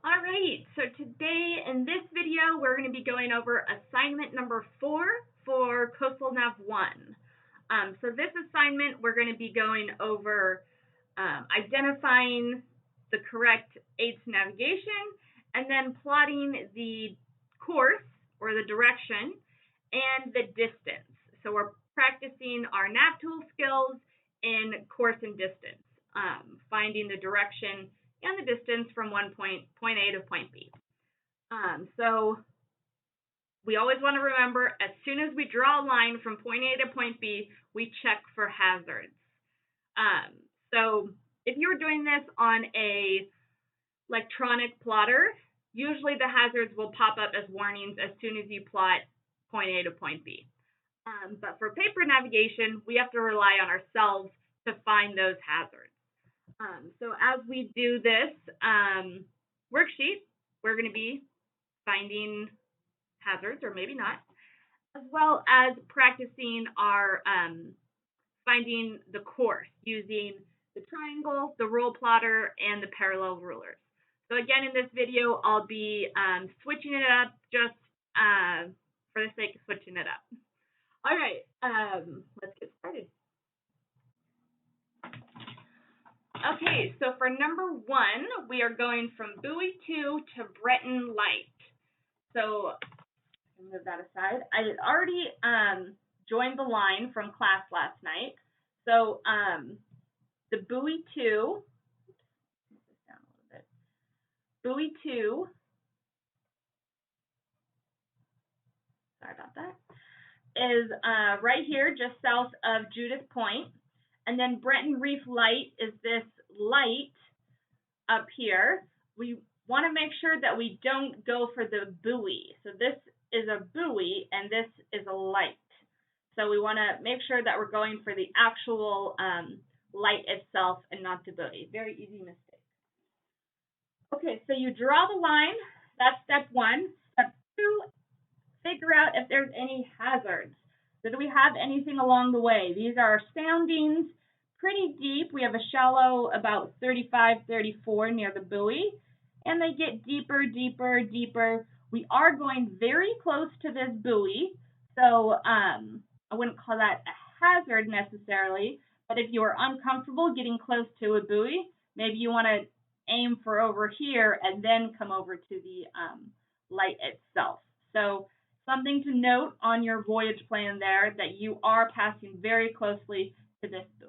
All right, so today in this video, we're going to be going over assignment number 4 for CoNav1. So this assignment, we're going to be going over identifying the correct aids to navigation and then plotting the course or the direction and the distance. So we're practicing our nav tool skills in course and distance, finding the direction and the distance from point A to point B. So we always want to remember, as soon as we draw a line from point A to point B, we check for hazards. So if you're doing this on a electronic plotter, usually the hazards will pop up as warnings as soon as you plot point A to point B. But for paper navigation, we have to rely on ourselves to find those hazards. So as we do this worksheet, we're going to be finding hazards, or maybe not, as well as practicing our finding the course using the triangle, the roll plotter, and the parallel rulers. So again, in this video, I'll be switching it up just for the sake of switching it up. All right, let's get started. Okay, so for number 1, we are going from buoy 2 to Breton Light. So move that aside. I had already joined the line from class last night. So the buoy 2, down a little bit. Buoy 2, sorry about that, is right here, just south of Judith Point. And then Breton Reef Light is this light up here. We want to make sure that we don't go for the buoy. So this is a buoy and this is a light. So we want to make sure that we're going for the actual light itself and not the buoy. Very easy mistake. Okay, so you draw the line. That's step 1. Step 2, figure out if there's any hazards. So do we have anything along the way? These are our soundings, pretty deep. We have a shallow about 35, 34 near the buoy, and they get deeper, deeper, deeper. We are going very close to this buoy, so I wouldn't call that a hazard necessarily, but if you are uncomfortable getting close to a buoy, maybe you want to aim for over here and then come over to the light itself. So something to note on your voyage plan there, that you are passing very closely to this buoy.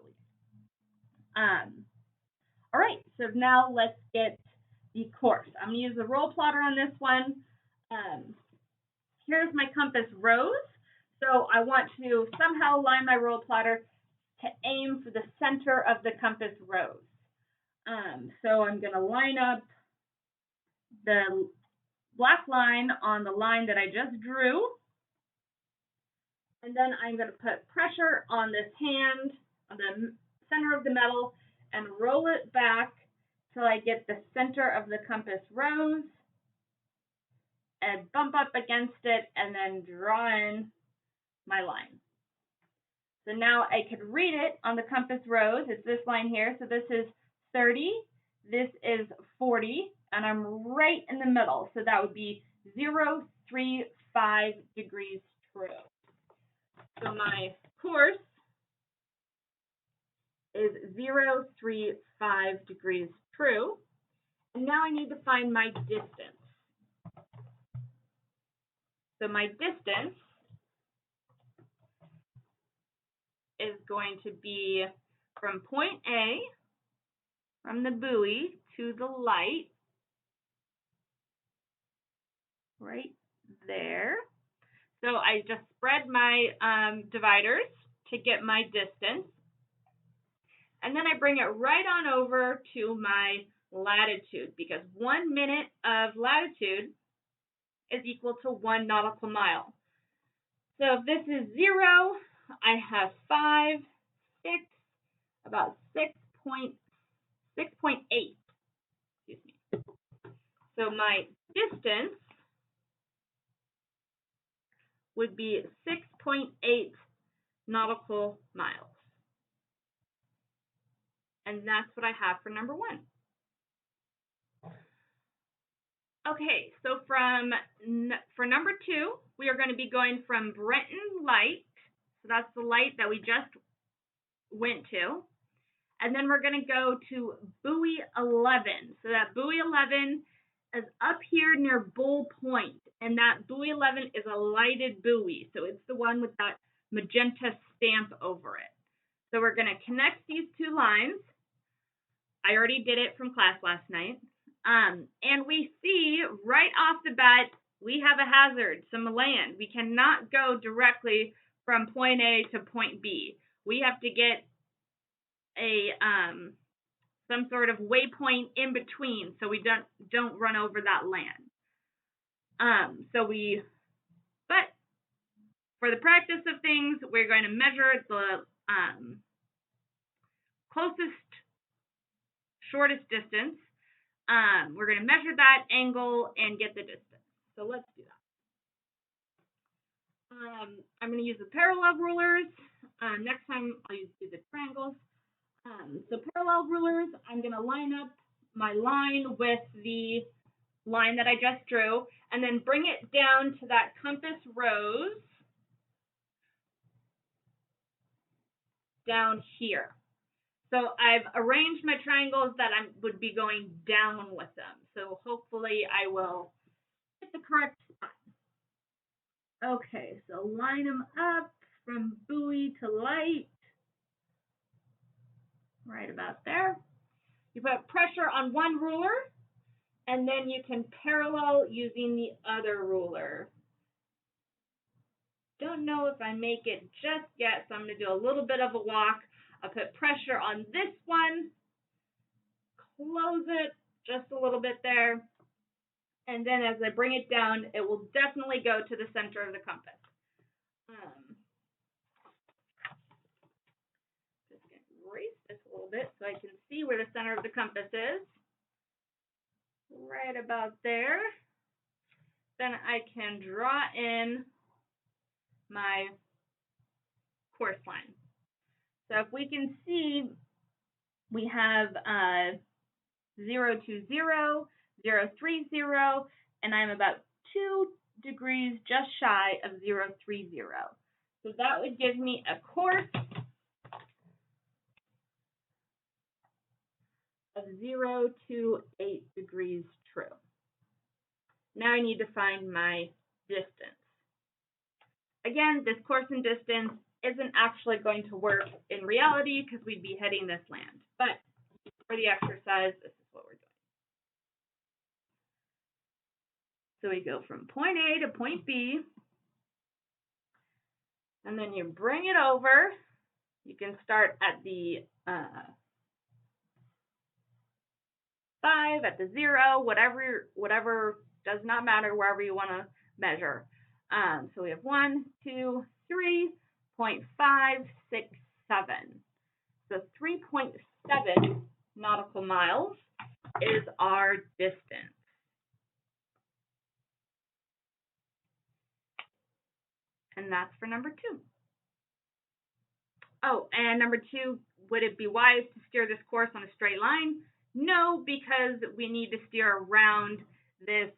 All right, so now let's get the course. I'm going to use the roll plotter on this one. Here's my compass rose. So I want to somehow line my roll plotter to aim for the center of the compass rose. So I'm going to line up the black line on the line that I just drew. And then I'm going to put pressure on this hand, on the center of the metal, and roll it back till I get the center of the compass rose, and bump up against it, and then draw in my line. So now I could read it on the compass rose. It's this line here. So this is 30, this is 40, and I'm right in the middle. So that would be 035 degrees true. So my course is 035 degrees true. And now I need to find my distance. So my distance is going to be from point A, from the buoy to the light, right there. So I just spread my dividers to get my distance. And then I bring it right on over to my latitude, because 1 minute of latitude is equal to 1 nautical mile. So if this is 0, I have 5, 6, about 6.8. Excuse me. So my distance would be 6.8 nautical miles. And that's what I have for number 1. Okay, so for number 2, we are going to be going from Brenton Light. So that's the light that we just went to. And then we're going to go to buoy 11. So that buoy 11 is up here near Bull Point. And that buoy 11 is a lighted buoy. So it's the one with that magenta stamp over it. So we're going to connect these 2 lines. I already did it from class last night. And we see right off the bat, we have a hazard, some land. We cannot go directly from point A to point B. We have to get a some sort of waypoint in between so we don't run over that land. But for the practice of things, we're going to measure the closest, shortest distance. We're going to measure that angle and get the distance. So let's do that. I'm going to use the parallel rulers. Next time I'll use the triangles. So parallel rulers, I'm going to line up my line with the line that I just drew, and then bring it down to that compass rose down here. So I've arranged my triangles that I would be going down with them. So hopefully I will hit the correct spot. Okay, so line them up from buoy to light. Right about there. You put pressure on one ruler, and then you can parallel using the other ruler. Don't know if I make it just yet, so I'm going to do a little bit of a walk. I'll put pressure on this one, close it just a little bit there, and then as I bring it down, it will definitely go to the center of the compass. Just going to erase this a little bit so I can see where the center of the compass is. Right about there. Then I can draw in my course line. So if we can see, we have 0, 2, 0, 0, 3, 0, and I'm about 2 degrees just shy of 0, 3, 0. So that would give me a course of 0 to 8 degrees true. Now I need to find my distance. Again, this course and distance isn't actually going to work in reality because we'd be heading this land. But for the exercise, this is what we're doing. So we go from point A to point B, and then you bring it over. You can start at the 5, at the 0, whatever does not matter, wherever you want to measure. So we have 1, 2, 3.5, 6, 7. So 3.7 nautical miles is our distance. And that's for number 2. Oh, and number 2, would it be wise to steer this course on a straight line? No, because we need to steer around this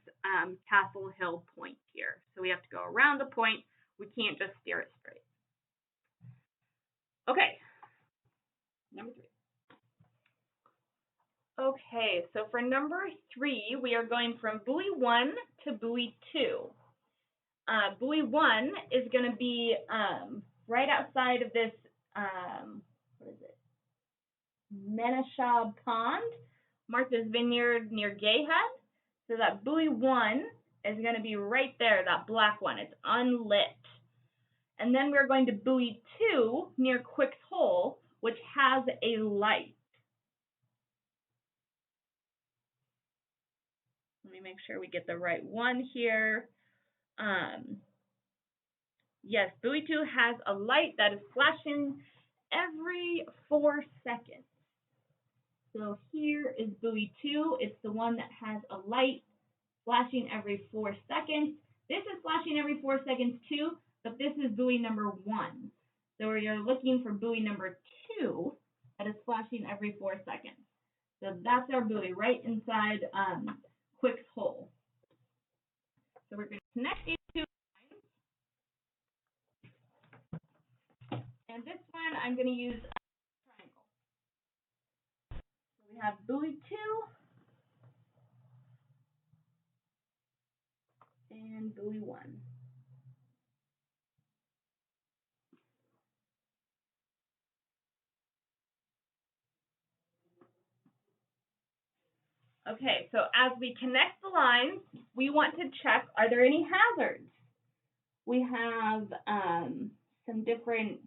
Castle Hill point here. So we have to go around the point. We can't just steer it straight. Okay, number 3. Okay, so for number 3, we are going from buoy 1 to buoy 2. Buoy 1 is going to be right outside of this, what is it? Menashab Pond, Martha's Vineyard near Gayhead. So that buoy 1 is going to be right there, that black one. It's unlit. And then we're going to buoy 2 near Quick's Hole, which has a light. Let me make sure we get the right one here. Yes, buoy 2 has a light that is flashing every 4 seconds. So here is buoy 2. It's the one that has a light flashing every 4 seconds. This is flashing every 4 seconds too, but this is buoy number 1. So you're looking for buoy number 2 that is flashing every 4 seconds. So that's our buoy right inside Quick's Hole. So we're going to connect these two lines. And this one, I'm going to use a triangle. So we have buoy 2 and buoy 1. Okay, so as we connect the lines, we want to check, are there any hazards? We have some different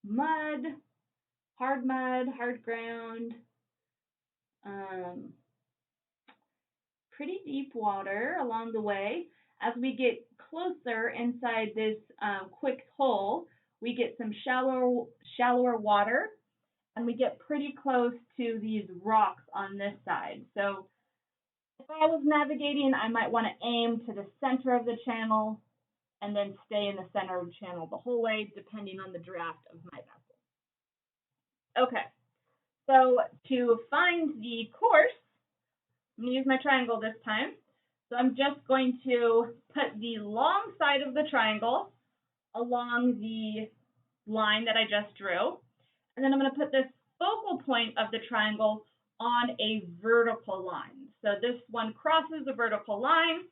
mud, hard ground, pretty deep water along the way. As we get closer inside this quick hole, we get some shallower water, and we get pretty close to these rocks on this side. So if I was navigating, I might want to aim to the center of the channel and then stay in the center of the channel the whole way, depending on the draft of my vessel. Okay, so to find the course, I'm going to use my triangle this time. So I'm just going to put the long side of the triangle along the line that I just drew. And then I'm going to put this focal point of the triangle on a vertical line. So this one crosses a vertical line.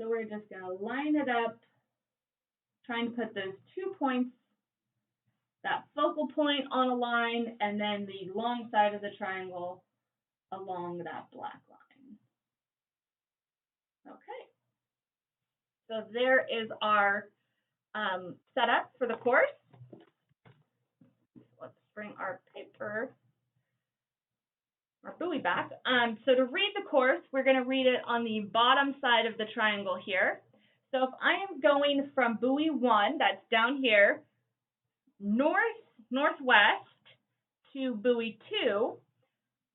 So we're just going to line it up, trying to put those 2 points, that focal point on a line, and then the long side of the triangle along that black line. Okay. So there is our setup for the course. Let's bring our paper, our buoy back. So to read the course, we're going to read it on the bottom side of the triangle here. So if I am going from buoy 1, that's down here, northwest to buoy 2,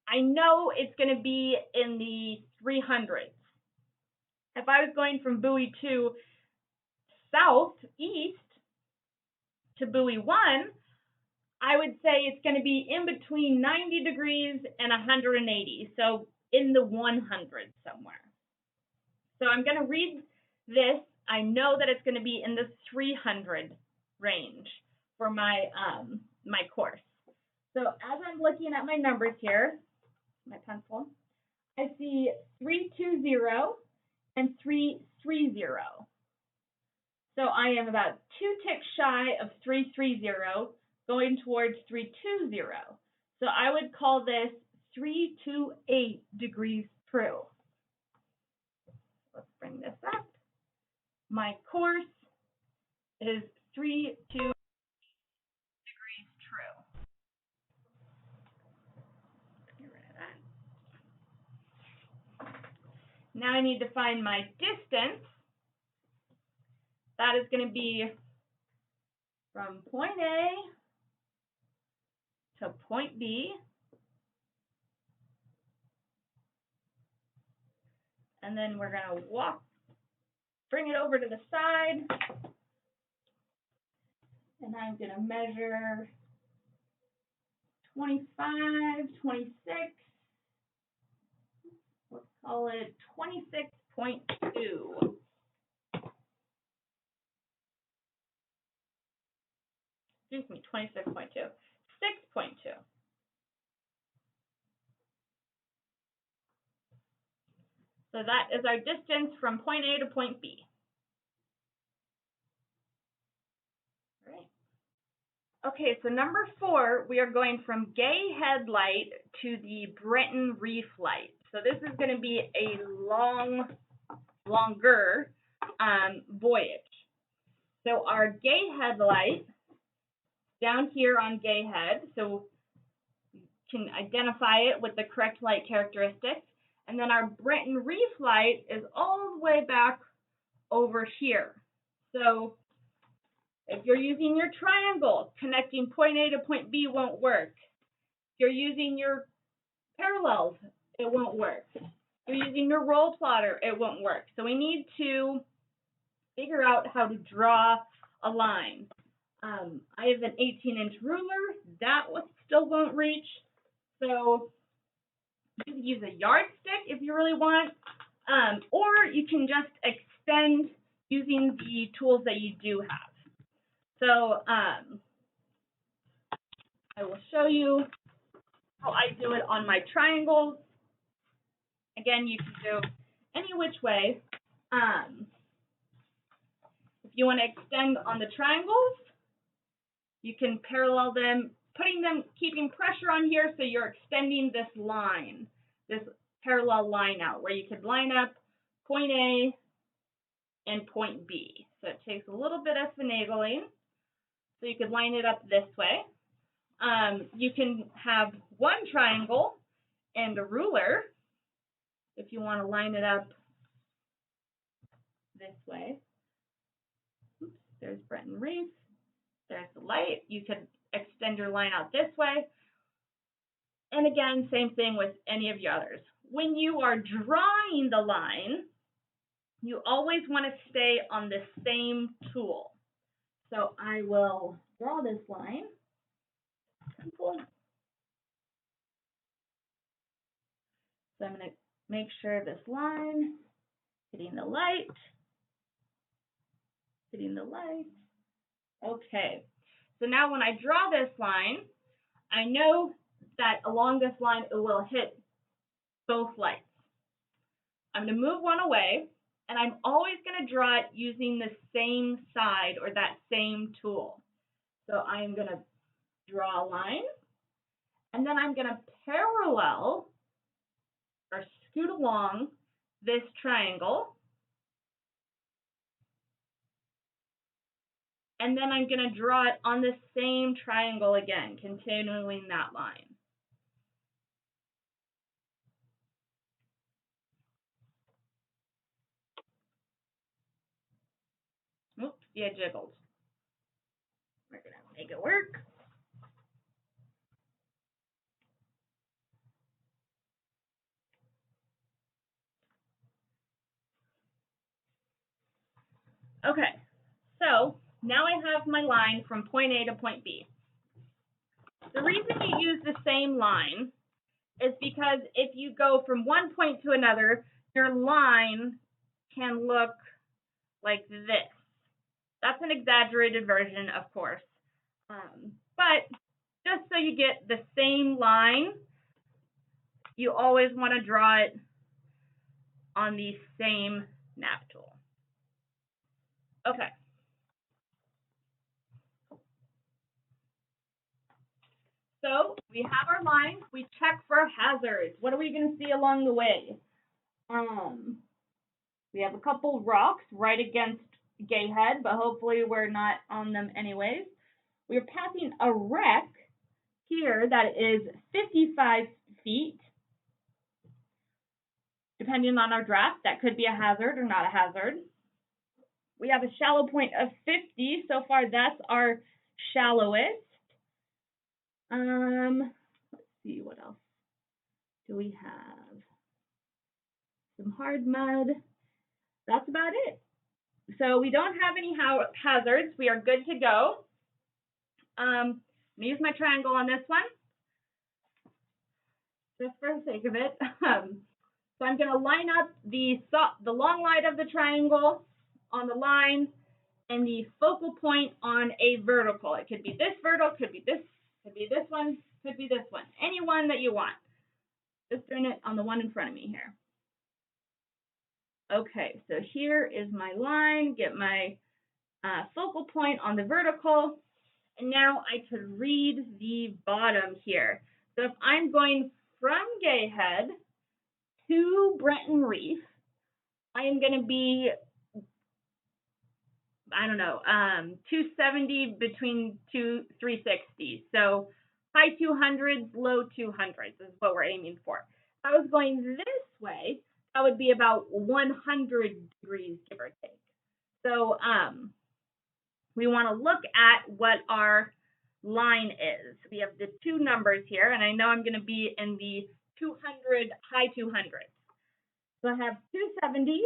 I know it's going to be in the 300s. If I was going from buoy 2 southeast to buoy 1, I would say it's going to be in between 90 degrees and 180, so in the 100s somewhere. So I'm going to read this. I know that it's going to be in the 300 range for my my course. So as I'm looking at my numbers here, my pencil, I see 320 and 330. So I am about 2 ticks shy of 330, going towards 320. So I would call this 328 degrees true. Let's bring this up. My course is 328 degrees true. Get rid of that. Now I need to find my distance. That is going to be from point A to point B. And then we're going to bring it over to the side. And I'm going to measure 25, 26. Let's call it 26.2. Excuse me, 26.2. 6.2. So that is our distance from point A to point B. All right. Okay, so number 4, we are going from Gay Headlight to the Breton Reef Light. So this is going to be a longer voyage. So our Gay Headlight down here on Gay Head, so you can identify it with the correct light characteristics. And then our Breton Reef Light is all the way back over here. So if you're using your triangle, connecting point A to point B won't work. If you're using your parallels, it won't work. If you're using your roll plotter, it won't work. So we need to figure out how to draw a line. I have an 18-inch ruler. That still won't reach. So you can use a yardstick if you really want. or you can just extend using the tools that you do have. So I will show you how I do it on my triangles. Again, you can do any which way. If you want to extend on the triangles, you can parallel them, keeping pressure on here so you're extending this line, this parallel line out, where you could line up point A and point B. So it takes a little bit of finagling. So you could line it up this way. You can have one triangle and a ruler if you want to line it up this way. Oops, there's Brenton Reef. There's the light. You could extend your line out this way. And again, same thing with any of your others. When you are drawing the line, you always want to stay on the same tool. So I will draw this line. So I'm going to make sure this line, hitting the light. Okay. So now when I draw this line, I know that along this line it will hit both lights. I'm going to move one away, and I'm always going to draw it using the same side or that same tool. So I'm going to draw a line, and then I'm going to parallel or scoot along this triangle, and then I'm going to draw it on the same triangle again, continuing that line. Oops, yeah, it jiggled. We're going to make it work. Okay, so now I have my line from point A to point B. The reason you use the same line is because if you go from one point to another, your line can look like this. That's an exaggerated version, of course. But just so you get the same line, you always want to draw it on the same nav tool. Okay. So we have our line. We check for hazards. What are we going to see along the way? We have a couple rocks right against Gay Head, but hopefully we're not on them anyways. We're passing a wreck here that is 55 feet. Depending on our draft, that could be a hazard or not a hazard. We have a shallow point of 50. So far, that's our shallowest. Let's see, what else do we have? Some hard mud. That's about it. So we don't have any hazards. We are good to go. I'm going to use my triangle on this one, just for the sake of it. So I'm going to line up the long line of the triangle on the line and the focal point on a vertical. It could be this vertical, could be this one, could be this one. Any one that you want. Just doing it on the one in front of me here. Okay, so here is my line. Get my focal point on the vertical. And now I could read the bottom here. So if I'm going from Gay Head to Brenton Reef, I am going to be, 270 between 360. So high 200s, low 200s is what we're aiming for. If I was going this way, that would be about 100 degrees, give or take. So we want to look at what our line is. We have the two numbers here, and I know I'm going to be in the high 200s. So I have 270,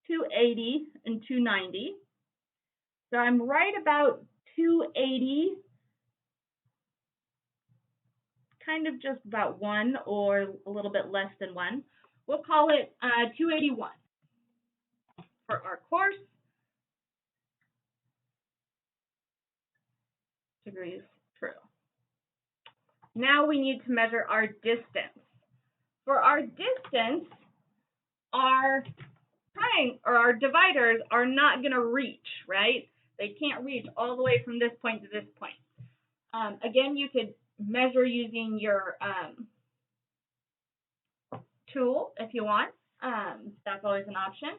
280, and 290. So I'm right about 280, kind of just about 1 or a little bit less than 1. We'll call it 281 for our course. Degrees true. Now we need to measure our distance. For our distance, our dividers are not going to reach, right? They can't reach all the way from this point to this point. Again, you could measure using your tool if you want. That's always an option.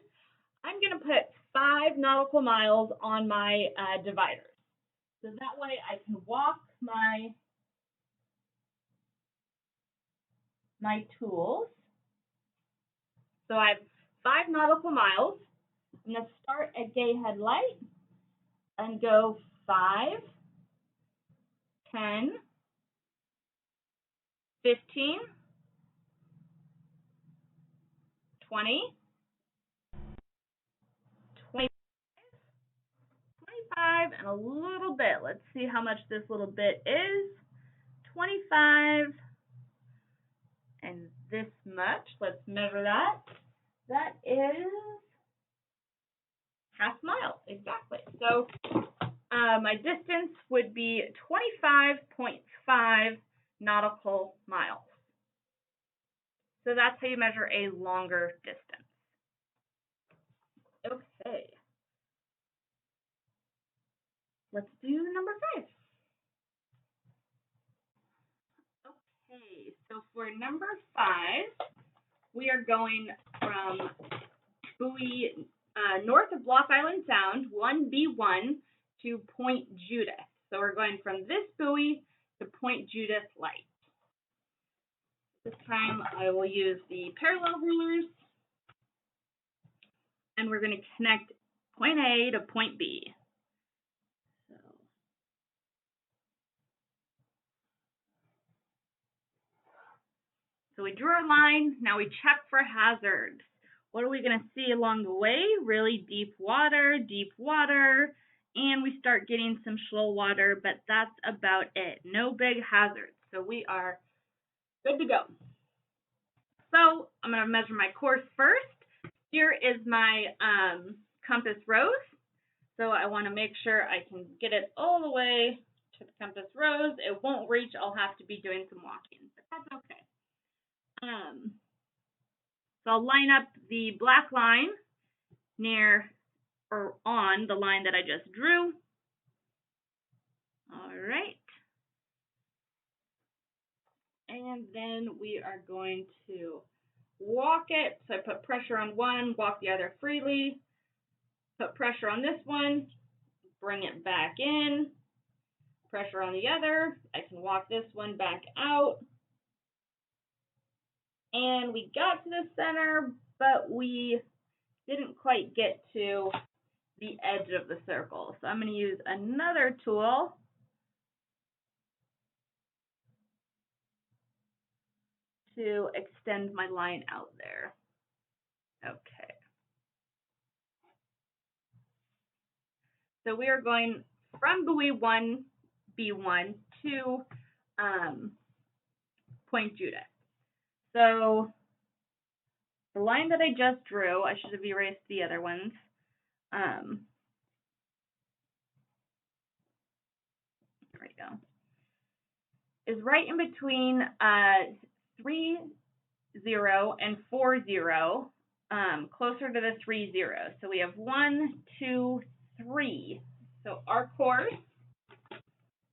I'm going to put 5 nautical miles on my dividers. So that way I can walk my tools. So I have 5 nautical miles. I'm going to start at day headlight and go 5, 10, 15, 20, 25, and a little bit. Let's see how much this little bit is. 25 and this much. Let's measure that. That is half mile, exactly. So my distance would be 25.5 nautical miles. So that's how you measure a longer distance. Okay. Let's do number 5. Okay, so for number 5, we are going from buoy north of Block Island Sound, 1B1, to Point Judith. So we're going from this buoy to Point Judith Light. This time I will use the parallel rulers, and we're going to connect point A to point B. So we drew our line. Now we check for hazards. What are we going to see along the way? Really deep water, and we start getting some shoal water, but that's about it. No big hazards. So we are good to go. So I'm going to measure my course first. Here is my compass rose. So I want to make sure I can get it all the way to the compass rose. It won't reach. I'll have to be doing some walking, but that's okay. So I'll line up the black line near or on the line that I just drew. All right. And then we are going to walk it. So I put pressure on one, walk the other freely. Put pressure on this one, bring it back in. Pressure on the other. I can walk this one back out. And we got to the center, but we didn't quite get to the edge of the circle. So I'm going to use another tool to extend my line out there. Okay. So we are going from buoy 1B1 to Point Judith. So the line that I just drew, I should have erased the other ones. There we go. Is right in between 3, 0 and 4, 0, closer to the 3, 0. So we have 1, 2, 3. So our course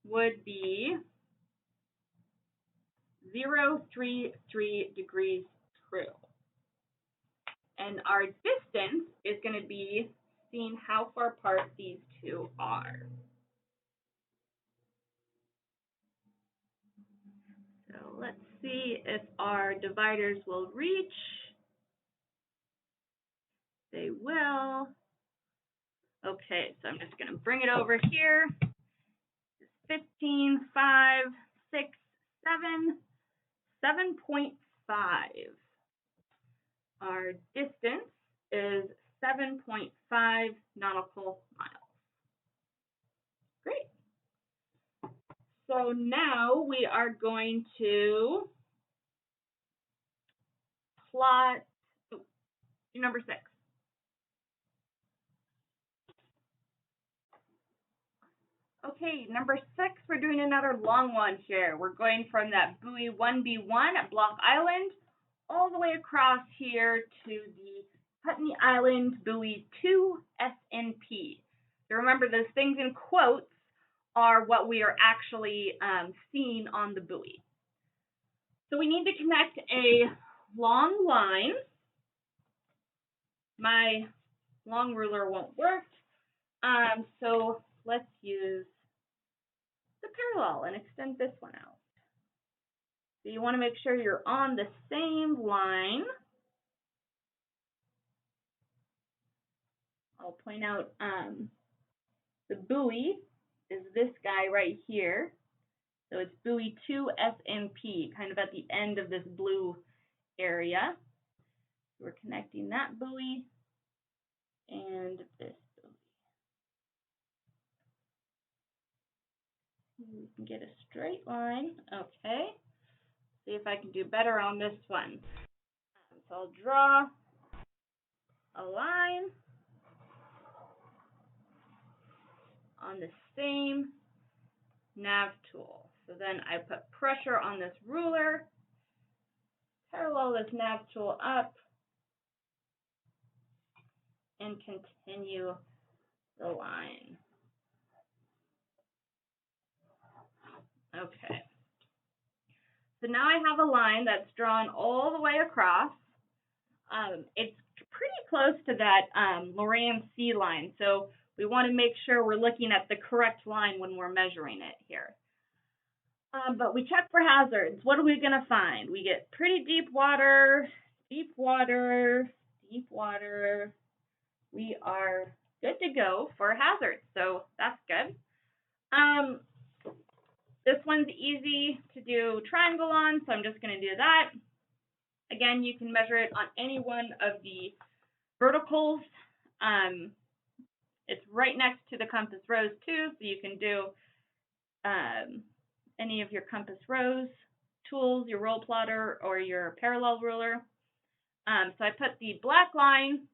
would be 0, 3, 3 degrees true. And our distance is going to be seeing how far apart these two are. So let's see if our dividers will reach. They will. Okay, so I'm just going to bring it over here. 15, 5, 6, 7, 7.5. Our distance is 7.5 nautical miles. Great. So now we are going to plot number 6. Okay, number 6, we're doing another long one here. We're going from that buoy 1B1 at Block Island all the way across here to the Putney Island buoy 2 SNP. So remember, those things in quotes are what we are actually seeing on the buoy. So we need to connect a long line. My long ruler won't work, so let's use the parallel and extend this one out. So you want to make sure you're on the same line. I'll point out the buoy is this guy right here. So it's buoy 2 SNP, kind of at the end of this blue area. We're connecting that buoy and this buoy. We can get a straight line. Okay. See if I can do better on this one. So I'll draw a line on the same nav tool. So then I put pressure on this ruler, parallel this nav tool up, and continue the line. Okay. So now I have a line that's drawn all the way across. It's pretty close to that Loran C line, so we want to make sure we're looking at the correct line when we're measuring it here. But we check for hazards. What are we going to find? We get pretty deep water, deep water, deep water. We are good to go for hazards, so that's good. This one's easy to do triangle on, so I'm just going to do that. Again, you can measure it on any one of the verticals. It's right next to the compass rose too, so you can do any of your compass rose tools, your roll plotter, or your parallel ruler. So I put the black line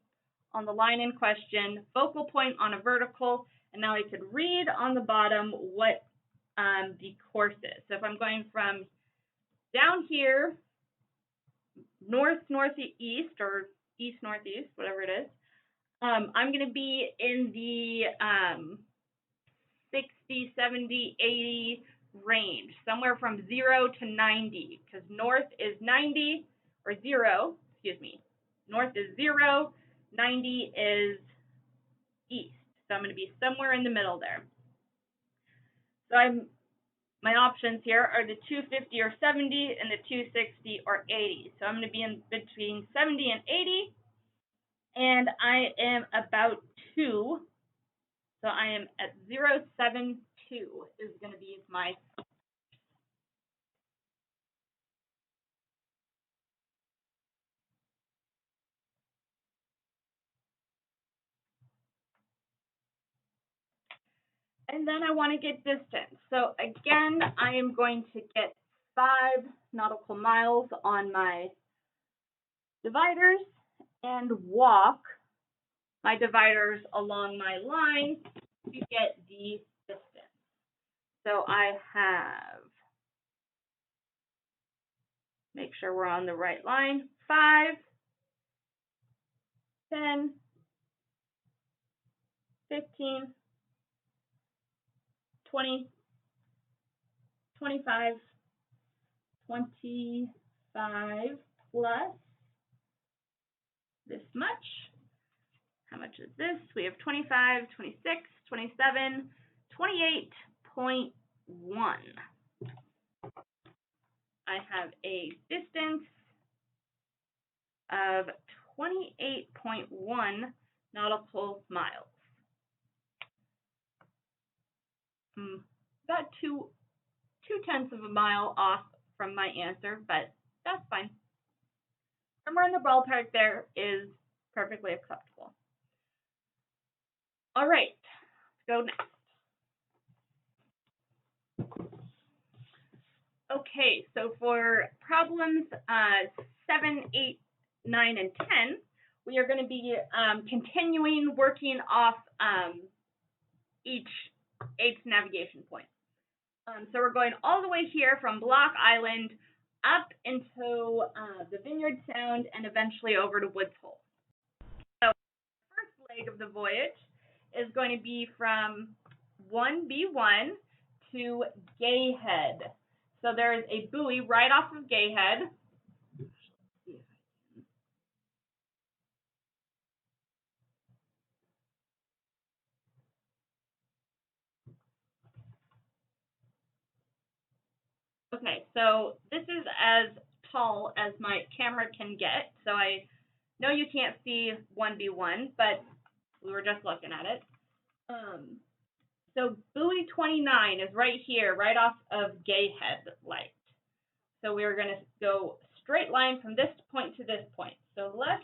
on the line in question, focal point on a vertical, and now I could read on the bottom what the course is. So if I'm going from down here, north-northeast or east-northeast, whatever it is, I'm going to be in the 60, 70, 80 range, somewhere from 0 to 90, because north is 90, or 0, excuse me. North is 0, 90 is east. So I'm going to be somewhere in the middle there. So my options here are the 250 or 70 and the 260 or 80. So I'm going to be in between 70 and 80. And I am about 2. So I am at 072 is going to be my. And then I want to get distance. So again, I am going to get 5 nautical miles on my dividers and walk my dividers along my line to get the distance. So I have, make sure we're on the right line, 5, 10, 15, 20, 25, 25 plus this much. How much is this? We have 25, 26, 27, 28.1. I have a distance of 28.1 nautical miles. About 2/10 of a mile off from my answer, but that's fine. Somewhere in the ballpark there is perfectly acceptable. All right, let's go next. Okay, so for problems 7, 8, 9, and 10, we are going to be continuing working off each 8th navigation point. So we're going all the way here from Block Island up into the Vineyard Sound and eventually over to Woods Hole. So the first leg of the voyage is going to be from 1B1 to Gay Head. So there is a buoy right off of Gay Head. Okay, so this is as tall as my camera can get. So I know you can't see 1B1, but we were just looking at it. So buoy 29 is right here, right off of Gay Head Light. So we're going to go straight line from this point to this point. So let's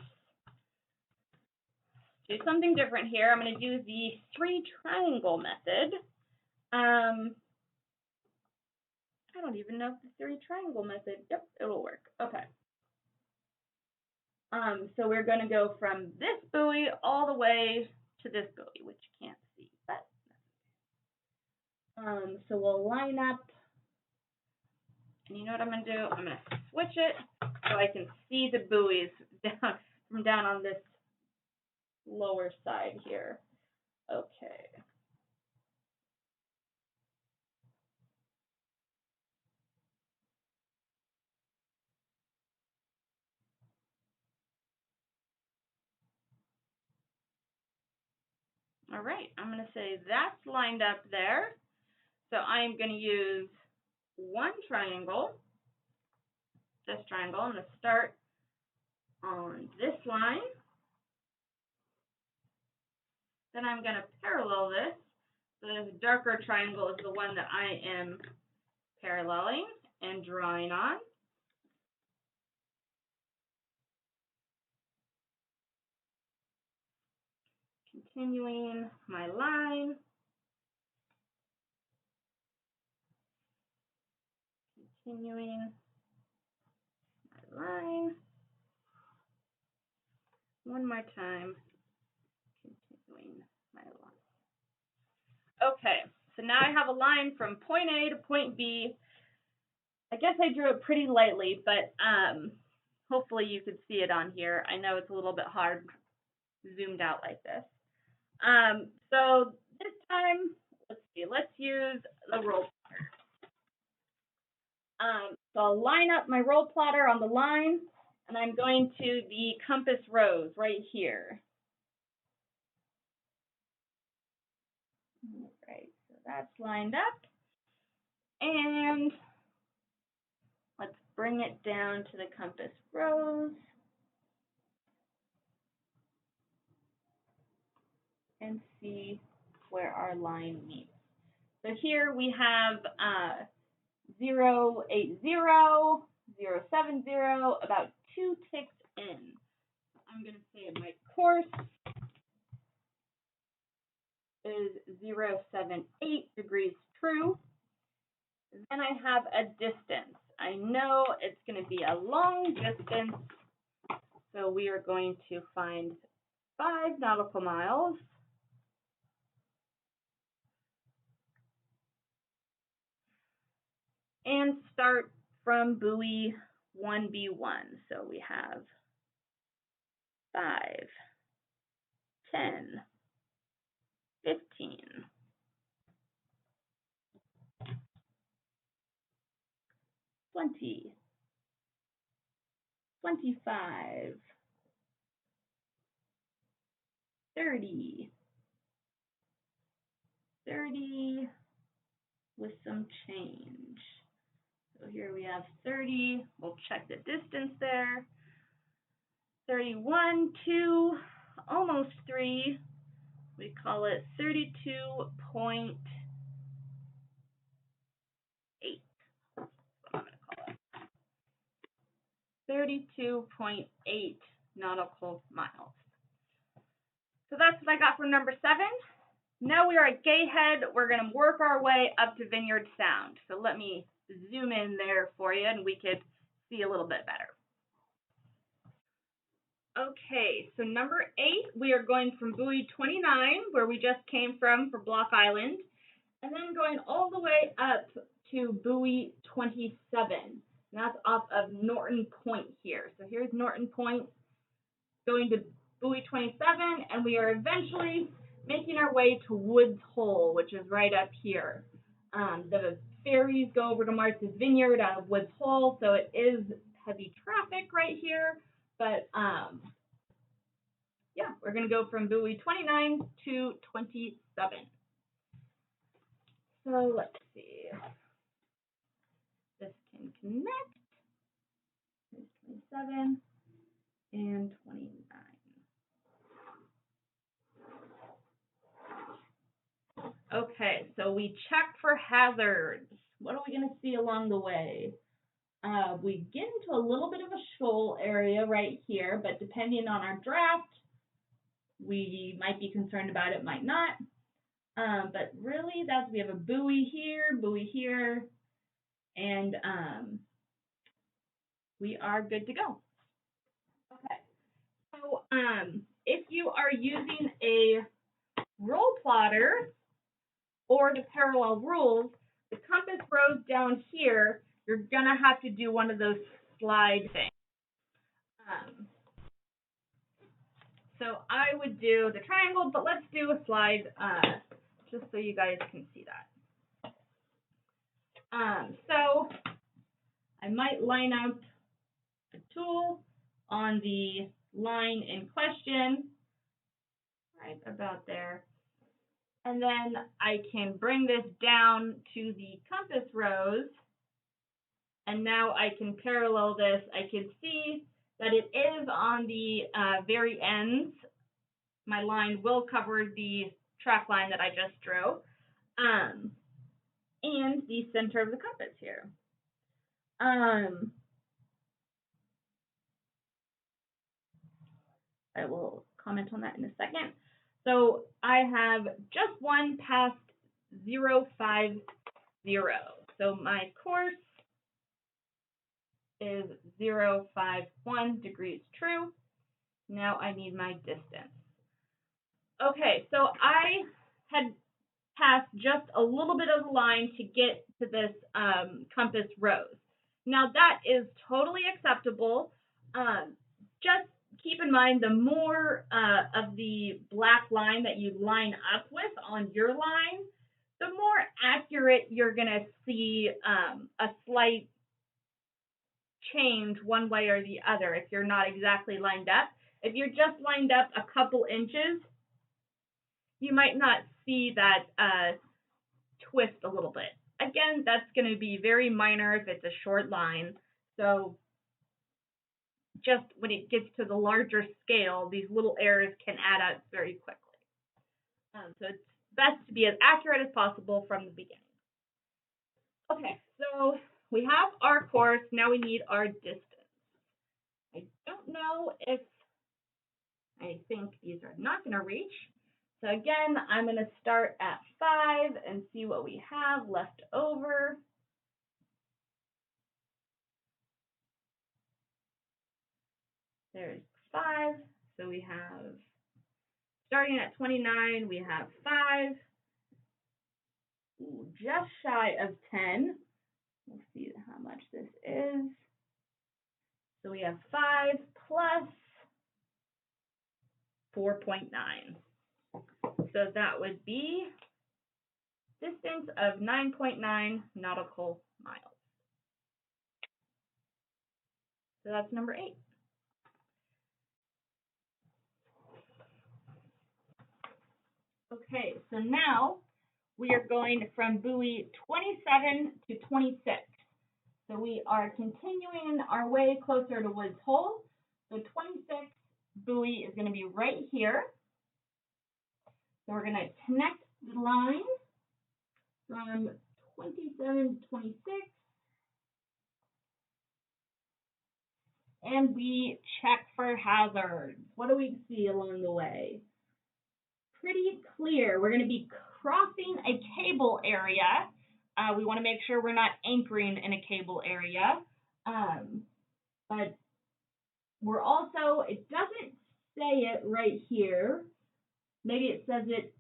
do something different here. I'm going to do the 3 triangle method. I don't even know if the 3 triangle method, yep, it will work. Okay. So we're going to go from this buoy all the way to this buoy, which you can't see, but so we'll line up, and you know what I'm going to do? I'm going to switch it so I can see the buoys from down on this lower side here. Okay. All right, I'm going to say that's lined up there. So I'm going to use 1 triangle, this triangle. I'm going to start on this line. Then I'm going to parallel this. So this darker triangle is the one that I am paralleling and drawing on. Continuing my line. Continuing my line. One more time. Continuing my line. Okay, so now I have a line from point A to point B. I guess I drew it pretty lightly, but hopefully you could see it on here. I know it's a little bit hard zoomed out like this. So this time, let's use the roll plotter. So I'll line up my roll plotter on the line, and I'm going to the compass rose right here. All right, so that's lined up. And let's bring it down to the compass rose. And see where our line meets. So here we have 080, 070, about 2 ticks in. I'm going to say my course is 078 degrees true. Then I have a distance. I know it's going to be a long distance, so we are going to find 5 nautical miles. And start from buoy 1B1. So we have 5, 10, 15, 20, 25, 30, 30 with some change. So here we have 30. We'll check the distance there. 31, 2, almost 3. We call it 32.8. That's what I'm going to call it. 32.8 nautical miles. So that's what I got for number 7. Now we are at Gay Head. We're going to work our way up to Vineyard Sound. So let me zoom in there for you, and we could see a little bit better. Okay, so number 8, we are going from buoy 29, where we just came from for Block Island, and then going all the way up to buoy 27. And that's off of Norton Point here. So here's Norton Point, going to buoy 27, and we are eventually making our way to Woods Hole, which is right up here. The ferries go over to Martha's Vineyard out of Woods Hole, so it is heavy traffic right here. But yeah, we're going to go from buoy 29 to 27. So let's see. This can connect. Here's 27 and 29. Okay, so we check for hazards. What are we going to see along the way? We get into a little bit of a shoal area right here, but depending on our draft, we might be concerned about it, might not. But really, we have a buoy here, and we are good to go. Okay, so if you are using a roll plotter or the parallel rules, the compass rose down here, you're gonna have to do one of those slide things. So I would do the triangle, but let's do a slide just so you guys can see that. So I might line up a tool on the line in question, right about there. And then I can bring this down to the compass rose. And now I can parallel this. I can see that it is on the very ends. My line will cover the track line that I just drew. And the center of the compass here. I will comment on that in a second. So I have just one past 050. So my course is 051 degrees true. Now I need my distance. Okay, so I had passed just a little bit of a line to get to this compass rose. Now that is totally acceptable. Just keep in mind, the more of the black line that you line up with on your line, the more accurate you're going to see a slight change one way or the other if you're not exactly lined up. If you're just lined up a couple inches, you might not see that twist a little bit. Again, that's going to be very minor if it's a short line. So just when it gets to the larger scale, these little errors can add up very quickly. So it's best to be as accurate as possible from the beginning. Okay, so we have our course. Now we need our distance. I don't know if I think these are not going to reach. So again, I'm going to start at 5 and see what we have left over. There's 5. So we have, starting at 29, we have 5. Ooh, just shy of 10. We'll see how much this is. So we have 5 plus 4.9. So that would be distance of 9.9 nautical miles. So that's number 8. Okay, so now we are going from buoy 27 to 26. So we are continuing our way closer to Woods Hole. So 26 buoy is going to be right here. So we're going to connect the line from 27 to 26. And we check for hazards. What do we see along the way? Pretty clear. We're going to be crossing a cable area. We want to make sure we're not anchoring in a cable area. But We're also, it doesn't say it right here. Maybe it says it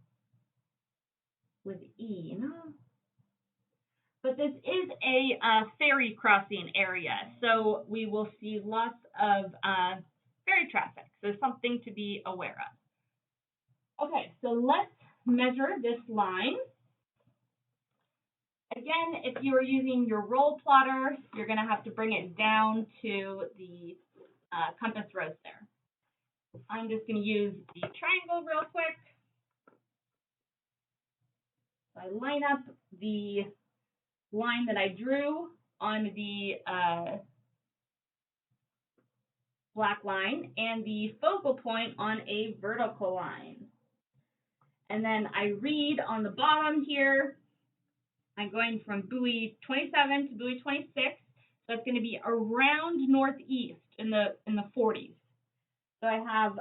with E, no? But this is a ferry crossing area, so we will see lots of ferry traffic, so something to be aware of. Okay, so let's measure this line. Again, if you are using your roll plotter, you're going to have to bring it down to the compass rose there. I'm just going to use the triangle real quick. So I line up the line that I drew on the black line and the focal point on a vertical line. And then I read on the bottom here, I'm going from buoy 27 to buoy 26. So it's going to be around northeast in the 40s. So I have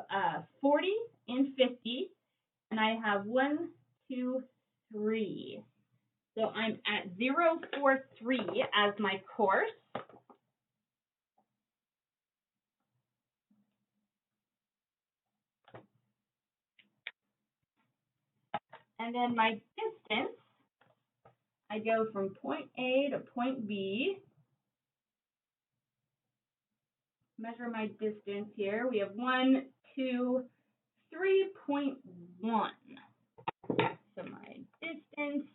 40 and 50, and I have 1, 2, 3. So I'm at 043 as my course. And then my distance, I go from point A to point B. Measure my distance here. We have 1, 2, 3.1. So my distance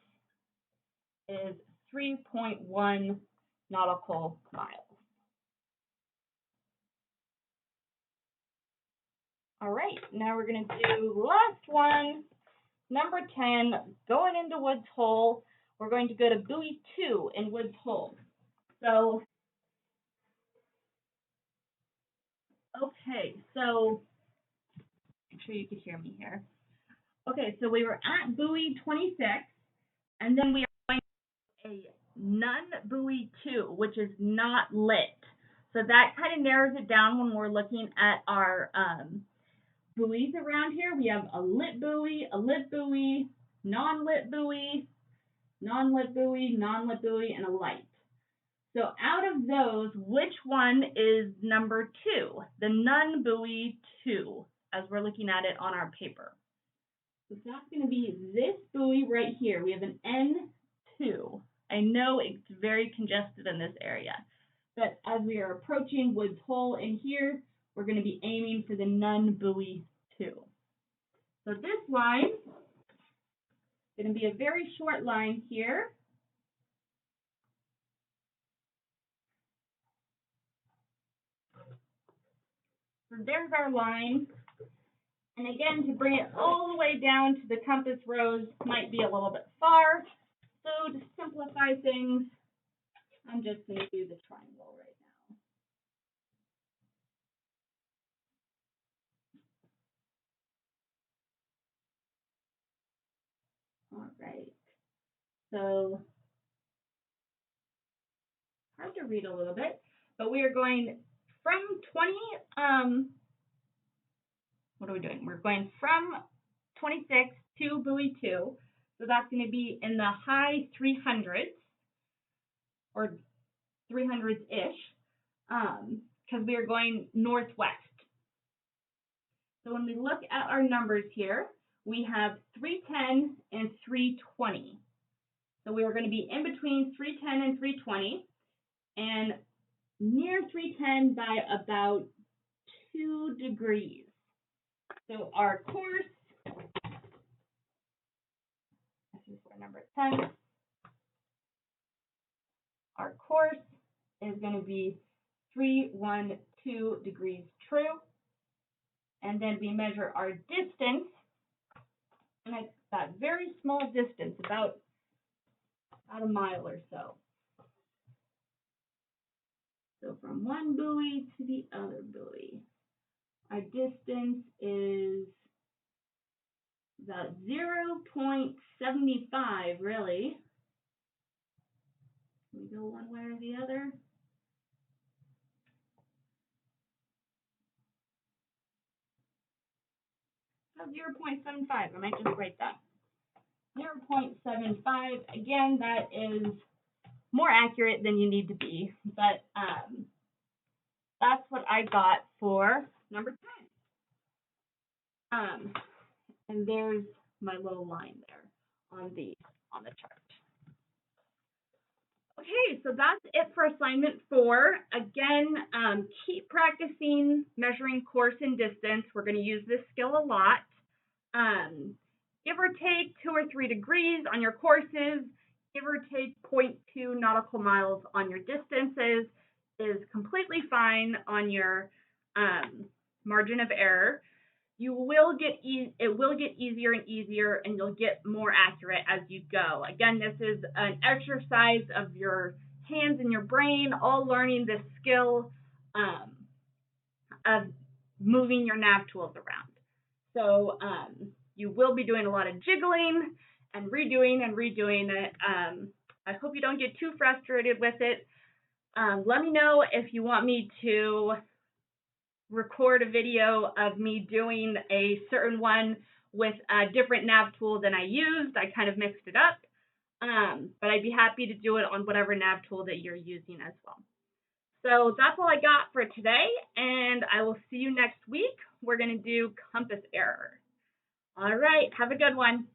is 3.1 nautical miles. All right, now we're going to do last one, number 10, going into Woods Hole. We're going to go to buoy 2 in Woods Hole. So, okay, so make sure you could hear me here. Okay, so we were at buoy 26, and then we are going to a none buoy 2, which is not lit. So that kind of narrows it down when we're looking at our buoys around here. We have a lit buoy, non-lit buoy, non-lit buoy, non-lit buoy, and a light. So out of those, which one is number 2? The none buoy 2, as we're looking at it on our paper. So that's going to be this buoy right here. We have an N2. I know it's very congested in this area, but as we are approaching Woods Hole in here, we're going to be aiming for the none buoy 2. So this line is going to be a very short line here. So there's our line. And again, to bring it all the way down to the compass rose might be a little bit far. So to simplify things, I'm just going to do the triangle right now. All right. So hard to read a little bit, but we are going from 20, what are we doing? We're going from 26 to buoy 2. So that's going to be in the high 300s or 300s-ish because we are going northwest. So when we look at our numbers here, we have 310 and 320. So we are going to be in between 310 and 320 and near 310 by about 2 degrees. So our course, this is for number 10, our course is going to be 312 degrees true. And then we measure our distance, and it's that very small distance, about a mile or so. So from one buoy to the other buoy, our distance is about 0.75, really. Can we go one way or the other? About 0.75. I might just write that. 0.75. Again, that is more accurate than you need to be, but that's what I got for number 10. And there's my little line there on the chart. Okay, so that's it for assignment 4. Again, keep practicing measuring course and distance. We're going to use this skill a lot. Give or take 2 or 3 degrees on your courses, give or take 0.2 nautical miles on your distances is completely fine on your margin of error. It will get easier and easier, and you'll get more accurate as you go. Again, this is an exercise of your hands and your brain, all learning this skill of moving your nav tools around. So you will be doing a lot of jiggling and redoing it. I hope you don't get too frustrated with it. Let me know if you want me to record a video of me doing a certain one with a different nav tool than I used. I kind of mixed it up, but I'd be happy to do it on whatever nav tool that you're using as well. So that's all I got for today, and I will see you next week. We're going to do compass error. All right, have a good one.